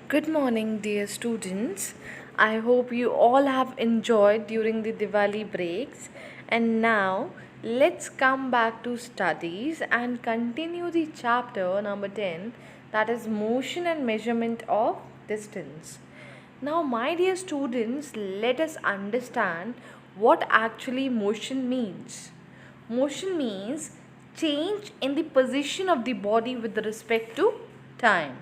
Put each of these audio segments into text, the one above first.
Good morning, dear students. I hope you all have enjoyed during the Diwali breaks. And now, let's come back to studies and continue the chapter number 10, that is motion and measurement of distance. Now, my dear students, let us understand what actually motion means. Motion means change in the position of the body with respect to time,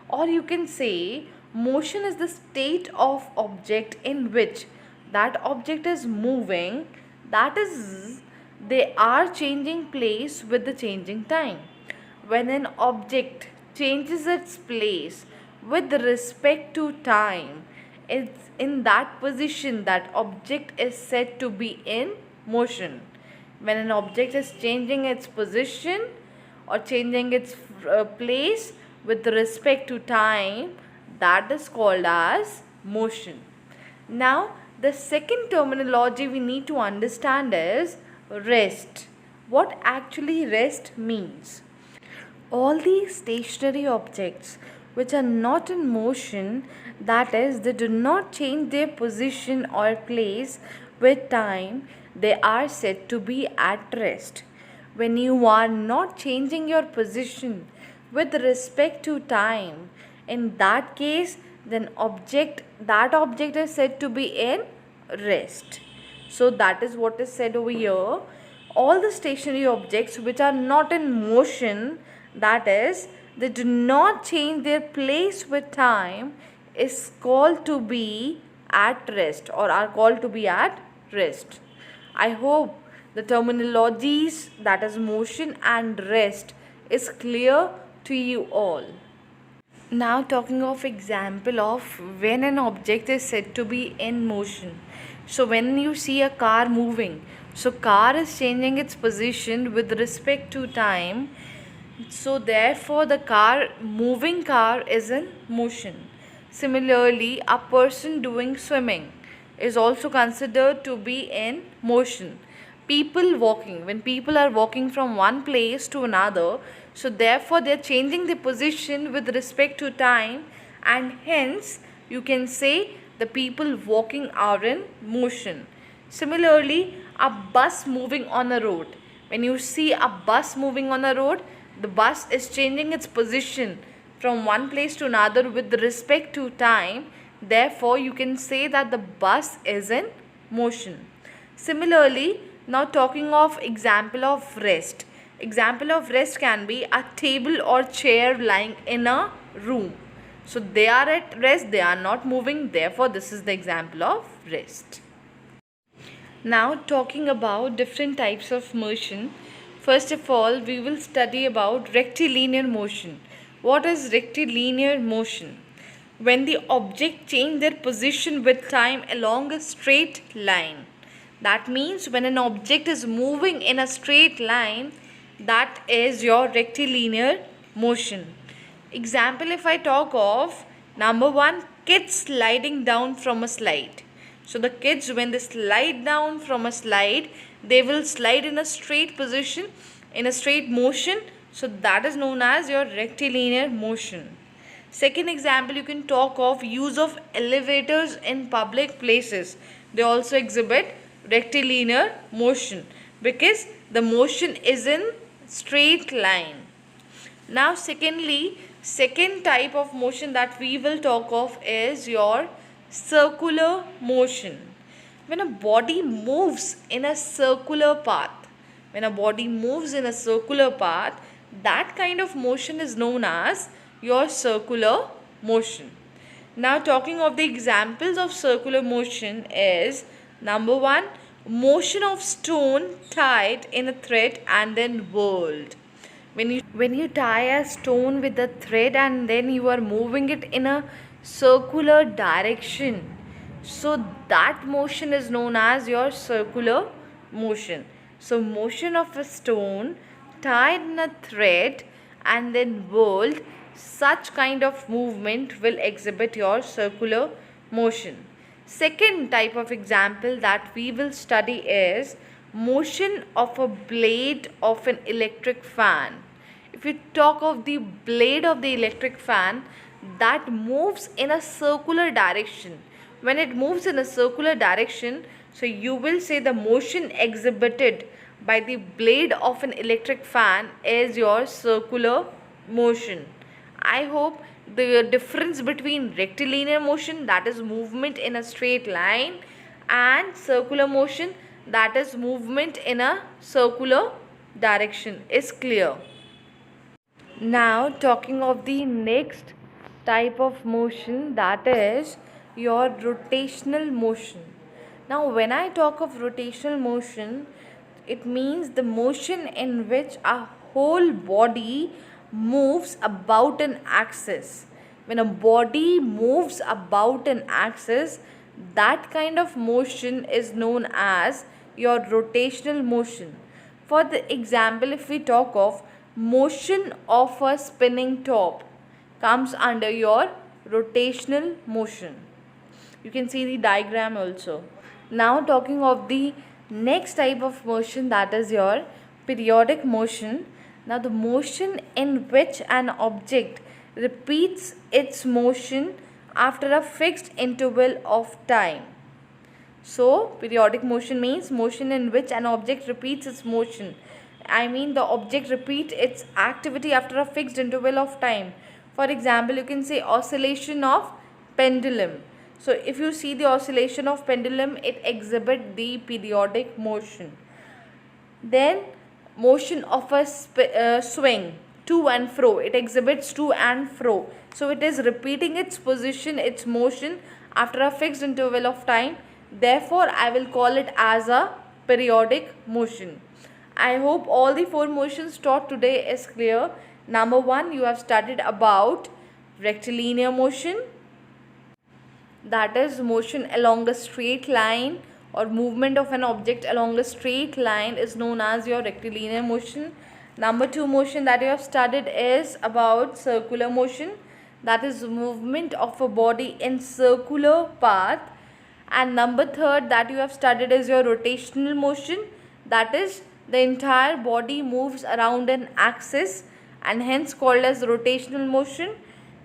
or you can say motion is the state of object in which that object is moving, that is, they are changing place with the changing time. When an object changes its place with respect to time, it's in that position that object is said to be in motion. When an object is changing its position or changing its place with respect to time, that is called as motion. Now, the second terminology we need to understand is rest. What actually rest means? All these stationary objects which are not in motion, that is, they do not change their position or place with time, they are said to be at rest. When you are not changing your position with respect to time, in that case, then that object is said to be in rest. So that is what is said over here. All the stationary objects which are not in motion, that is, they do not change their place with time, is called to be at rest or are called to be at rest. I hope the terminologies, that is motion and rest, is clear to you all. Now talking of example of when an object is said to be in motion. So when you see a car moving, so car is changing its position with respect to time. So therefore the moving car is in motion. Similarly, a person doing swimming is also considered to be in motion. People walking, when people are walking from one place to another, so therefore they are changing the position with respect to time, and hence you can say the people walking are in motion. Similarly, a bus moving on a road. When you see a bus moving on a road, the bus is changing its position from one place to another with respect to time. Therefore, you can say that the bus is in motion. Similarly, now talking of example of rest. Example of rest can be a table or chair lying in a room. So they are at rest, they are not moving. Therefore, this is the example of rest. Now talking about different types of motion. First of all, we will study about rectilinear motion. What is rectilinear motion? When the object change their position with time along a straight line. That means when an object is moving in a straight line, that is your rectilinear motion. Example, if I talk of number 1, kids sliding down from a slide. So the kids, when they slide down from a slide, they will slide in a straight position, in a straight motion. So that is known as your rectilinear motion. Second example, you can talk of use of elevators in public places. They also exhibit rectilinear motion because the motion is in straight line. Now secondly, second type of motion that we will talk of is your circular motion. When a body moves in a circular path, that kind of motion is known as your circular motion. Now talking of the examples of circular motion is number 1, motion of stone tied in a thread and then whirled. When you tie a stone with a thread and then you are moving it in a circular direction, so that motion is known as your circular motion. So motion of a stone tied in a thread and then whirled, such kind of movement will exhibit your circular motion. Second type of example that we will study is motion of a blade of an electric fan. If you talk of the blade of the electric fan, that moves in a circular direction. When it moves in a circular direction, so you will say the motion exhibited by the blade of an electric fan is your circular motion. I hope the difference between rectilinear motion, that is movement in a straight line, and circular motion, that is movement in a circular direction, is clear. Now talking of the next type of motion, that is your rotational motion. Now when I talk of rotational motion, it means the motion in which a whole body moves about an axis. When a body moves about an axis, that kind of motion is known as your rotational motion. For the example, if we talk of motion of a spinning top, comes under your rotational motion. You can see the diagram also. Now talking of the next type of motion, that is your periodic motion. Now the motion in which an object repeats its motion after a fixed interval of time. So periodic motion means motion in which an object repeats its motion. I mean the object repeats its activity after a fixed interval of time. For example, you can say oscillation of pendulum. So if you see the oscillation of pendulum, it exhibits the periodic motion. Then motion of a swing to and fro, it exhibits to and fro. So it is repeating its position, its motion after a fixed interval of time. Therefore I will call it as a periodic motion. I hope all the four motions taught today is clear. Number 1, you have studied about rectilinear motion, that is motion along a straight line, or movement of an object along a straight line is known as your rectilinear motion. Number 2 motion that you have studied is about circular motion, that is movement of a body in circular path. And number 3 that you have studied is your rotational motion, that is the entire body moves around an axis and hence called as rotational motion.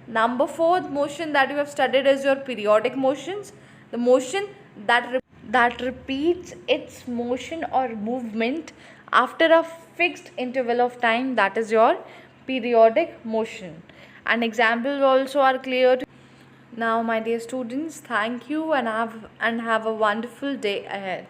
Number 4 motion that you have studied is your periodic motions, the motion that repeats its motion or movement after a fixed interval of time, that is your periodic motion. And examples also are clear. Now my dear students, thank you and have a wonderful day ahead.